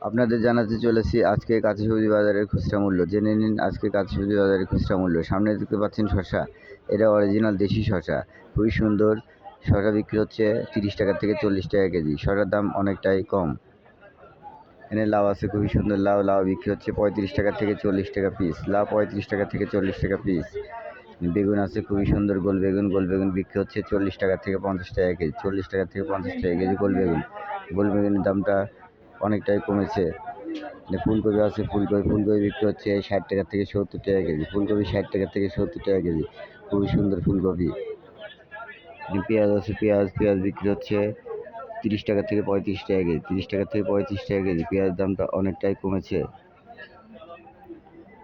আপনাদের জানাতে চলেছি আজকে কাঁচা সবজি বাজারের খুচরা মূল্য। জেনে নিন আজকে কাঁচা সবজি বাজারের খুচরা মূল্য। সামনে দেখতে পাচ্ছেন শসা, এটা অরিজিনাল দেশি শসা, খুবই সুন্দর। শসা বিক্রি হচ্ছে 30 টাকা থেকে 40 টাকা কেজি। শসার দাম অনেকটাই কম। এখানে লাউ আছে, খুবই সুন্দর লাউ। লাউ বিক্রি হচ্ছে 35 টাকা থেকে 40 টাকা পিস। লাউ 35 টাকা থেকে 40 টাকা পিস। বেগুন আছে, খুবই সুন্দর গোল বেগুন। গোল বেগুন বিক্রি হচ্ছে 40 টাকা থেকে 50 টাকা কেজি। 40 টাকা থেকে 50 টাকা কেজি গোল বেগুন। গোল বেগুনের দামটা অনেকটাই কমেছে। ফুলকপি আছে, ফুলকপি বিক্রি হচ্ছে 60 টাকা থেকে 70 টাকা কেজি। ফুলকপি 60 টাকা থেকে 70 টাকা কেজি, খুবই সুন্দর ফুলকপি। পেঁয়াজ আছে, পেঁয়াজ বিক্রি হচ্ছে 30 টাকা থেকে 35 টাকা কেজি। 30 টাকা থেকে 35 টাকা কেজি, পেঁয়াজের দামটা অনেকটাই কমেছে।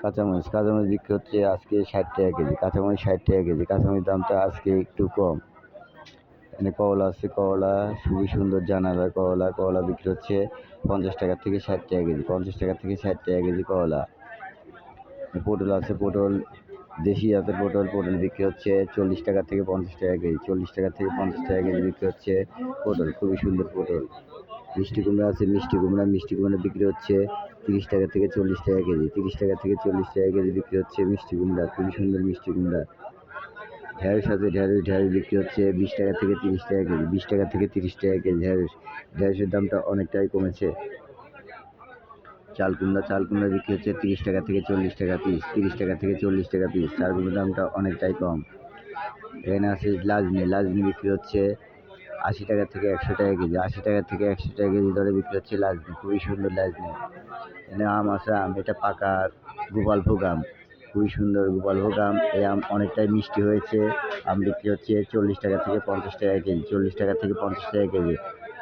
কাঁচামরিচ বিক্রি হচ্ছে আজকে 60 টাকা কেজি। কাঁচামরিচ 60 টাকা কেজি, কাঁচামরিচ দামটা আজকে একটু কম। এখানে করলা আছে, করলা খুবই সুন্দর জানালা করলা বিক্রি হচ্ছে 50 টাকা থেকে 60 টাকা কেজি। 50 টাকা থেকে 60 টাকা কেজি করলা। পটল আছে, পটল দেশি জাতের পটল বিক্রি হচ্ছে 40 টাকা থেকে 50 টাকা কেজি। 40 টাকা থেকে 50 টাকা কেজি বিক্রি হচ্ছে পটল, খুবই সুন্দর পটল। মিষ্টি কুমড়া আছে, মিষ্টি কুমড়া বিক্রি হচ্ছে 30 টাকা থেকে 40 টাকা কেজি। 30 টাকা থেকে 40 টাকা কেজি বিক্রি হচ্ছে মিষ্টি কুমড়া, খুবই সুন্দর মিষ্টি কুমড়া। ঢেঁড়স আছে, ঢেঁড়স বিক্রি হচ্ছে 20 টাকা থেকে 30 টাকা কেজি। 20 টাকা থেকে 30 টাকা কেজি ঢেঁড়সের দামটা অনেকটাই কমেছে। চাল কুমড়া বিক্রি হচ্ছে 30 টাকা থেকে 40 টাকা পিস। 30 টাকা থেকে 40 টাকা পিস, চাল কুমড়ার দামটা অনেকটাই কম। এখানে আছে লাজনি বিক্রি হচ্ছে 80 টাকা থেকে 100 টাকা কেজি। 80 টাকা থেকে 100 টাকা কেজি দরে বিক্রি হচ্ছে লাজনি, খুবই সুন্দর লাজনি। এখানে আম আছে, আম এটা পাকা গোপালভোগ আম, খুবই সুন্দর গোপালভোগ আম। এই আম অনেকটাই মিষ্টি হয়েছে। আম বিক্রি হচ্ছে 40 টাকা থেকে 50 টাকা কেজি। 40 টাকা থেকে 50 টাকা কেজি,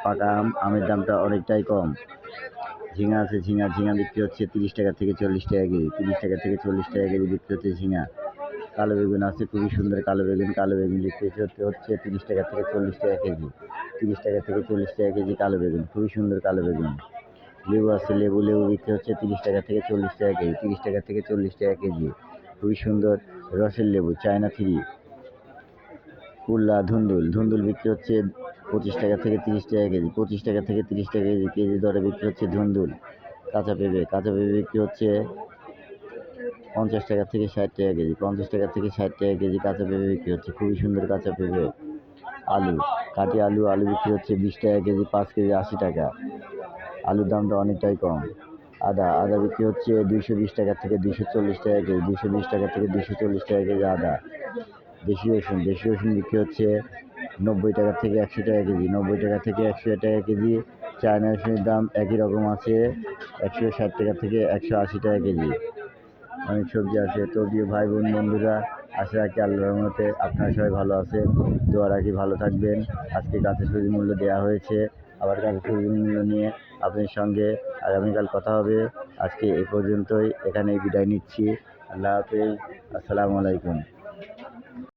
পাকা আমের দামটা অনেকটাই কম। ঝিঙা আছে, ঝিঙা বিক্রি হচ্ছে 30 টাকা থেকে 40 টাকা কেজি। 30 টাকা থেকে 40 টাকা কেজি বিক্রি হচ্ছে ঝিঙা। কালো বেগুন আছে, খুবই সুন্দর কালো বেগুন বিক্রি হচ্ছে 30 টাকা থেকে 40 টাকা কেজি। 30 টাকা থেকে 40 টাকা কেজি কালো বেগুন, খুবই সুন্দর কালো বেগুন। লেবু আছে, লেবু বিক্রি হচ্ছে 30 টাকা থেকে 40 টাকা কেজি। 30 টাকা থেকে 40 টাকা কেজি, খুবই সুন্দর রসের লেবু চায়না 3। কুল্লা ধুন্দুল বিক্রি হচ্ছে 25 টাকা থেকে 30 টাকা কেজি। 25 টাকা থেকে 30 টাকা কেজি দরে বিক্রি হচ্ছে ধুন্দুল। কাঁচা পেঁপে বিক্রি হচ্ছে 50 টাকা থেকে 60 টাকা কেজি। 50 টাকা থেকে 60 টাকা কেজি কাঁচা পেঁপে বিক্রি হচ্ছে, খুবই সুন্দর কাঁচা পেঁপে। কাটি আলু বিক্রি হচ্ছে 20 টাকা কেজি, 5 কেজি 80 টাকা। আলুর দামটা অনেকটাই কম। আদা বিক্রি হচ্ছে 220 টাকা থেকে 240 টাকা কেজি। 220 টাকা থেকে 240 টাকা কেজি আদা। দেশি রসুন বিক্রি হচ্ছে 90 টাকা থেকে 100 টাকা কেজি। 90 টাকা থেকে 100 টাকা কেজি। চায়না রসুনের দাম একই রকম আছে, 160 টাকা থেকে 180 টাকা কেজি। অনেক সবজি আছে। তো প্রিয় ভাই বন্ধুরা, আশা রাখি আল্লাহর রহমতে আপনারা সবাই ভালো আছেন। দোয়া রাখি ভালো থাকবেন। আজকে কাঁচা সবজির মূল্য দেওয়া হয়েছে, আবার কাঁচা সবজির মূল্য নিয়ে আপনাদের সঙ্গে আগামীকাল কথা হবে। আজকে এ পর্যন্তই, এখানেই বিদায় নিচ্ছি। আল্লাহ হাফেজ, আসসালামু আলাইকুম।